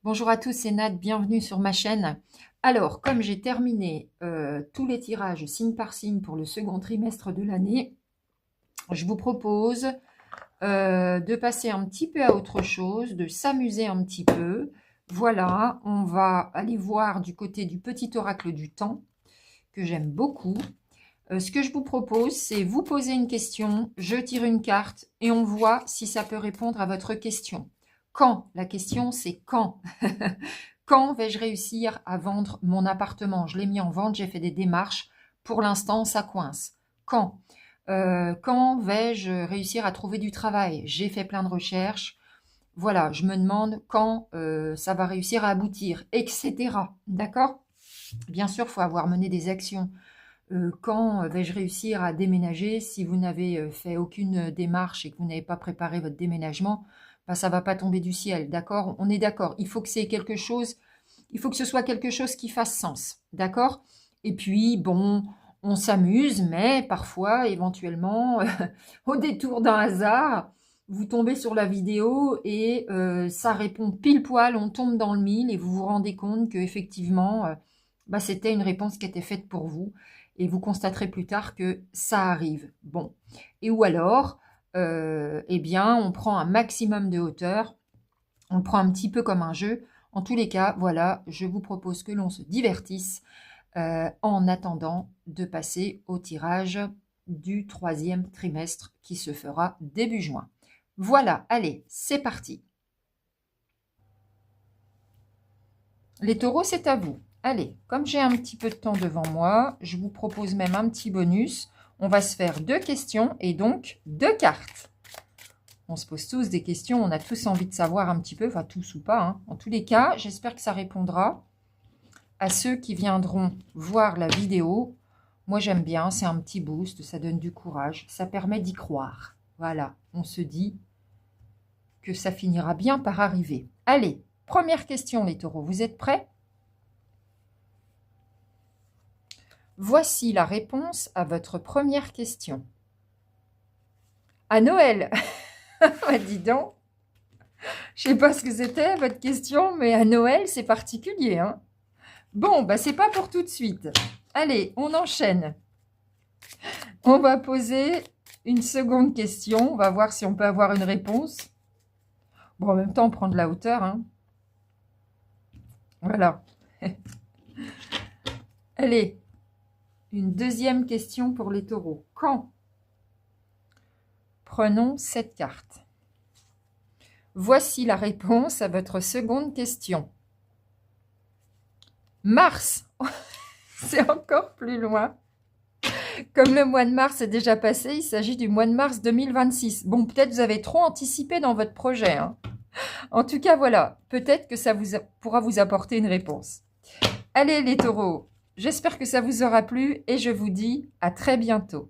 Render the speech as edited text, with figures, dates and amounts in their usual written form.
Bonjour à tous, c'est Nat, bienvenue sur ma chaîne. Alors, comme j'ai terminé tous les tirages signe par signe pour le second trimestre de l'année, je vous propose de passer un petit peu à autre chose, de s'amuser un petit peu. Voilà, on va aller voir du côté du petit oracle du temps, que j'aime beaucoup. Ce que je vous propose, c'est vous poser une question, je tire une carte et on voit si ça peut répondre à votre question. Quand? La question, c'est quand? Quand vais-je réussir à vendre mon appartement? Je l'ai mis en vente, j'ai fait des démarches. Pour l'instant, ça coince. Quand? Quand vais-je réussir à trouver du travail? J'ai fait plein de recherches. Voilà, je me demande quand ça va réussir à aboutir, etc. D'accord? Bien sûr, il faut avoir mené des actions. Quand vais-je réussir à déménager? Si vous n'avez fait aucune démarche et que vous n'avez pas préparé votre déménagement, bah, ça ne va pas tomber du ciel, d'accord? On est d'accord. Il faut que c'est quelque chose, il faut que ce soit quelque chose qui fasse sens, d'accord? Et puis, bon, on s'amuse, mais parfois, éventuellement, au détour d'un hasard, vous tombez sur la vidéo et ça répond pile poil, on tombe dans le mille et vous vous rendez compte qu'effectivement, bah, c'était une réponse qui était faite pour vous et vous constaterez plus tard que ça arrive. Bon, et ou alors, eh bien, on prend un maximum de hauteur, on le prend un petit peu comme un jeu. En tous les cas, voilà, je vous propose que l'on se divertisse en attendant de passer au tirage du troisième trimestre qui se fera début juin. Voilà, allez, c'est parti. Les taureaux, c'est à vous. Allez, comme j'ai un petit peu de temps devant moi, je vous propose même un petit bonus. On va se faire 2 questions et donc 2 cartes. On se pose tous des questions, on a tous envie de savoir un petit peu, enfin tous ou pas. Hein. En tous les cas, j'espère que ça répondra à ceux qui viendront voir la vidéo. Moi, j'aime bien, c'est un petit boost, ça donne du courage, ça permet d'y croire. Voilà, on se dit que ça finira bien par arriver. Allez, première question les taureaux, vous êtes prêts? Voici la réponse à votre première question. À Noël. Dis donc, je ne sais pas ce que c'était votre question, mais à Noël, c'est particulier. Hein. Bon, bah c'est pas pour tout de suite. Allez, on enchaîne. On va poser une seconde question. On va voir si on peut avoir une réponse. Bon, en même temps, on prend de la hauteur. Hein. Voilà. Allez, une deuxième question pour les taureaux. Quand? Prenons cette carte. Voici la réponse à votre seconde question. Mars. C'est encore plus loin. Comme le mois de mars est déjà passé, il s'agit du mois de mars 2026. Bon, peut-être vous avez trop anticipé dans votre projet. Hein. En tout cas, voilà. Peut-être que ça pourra vous apporter une réponse. Allez les taureaux, j'espère que ça vous aura plu et je vous dis à très bientôt.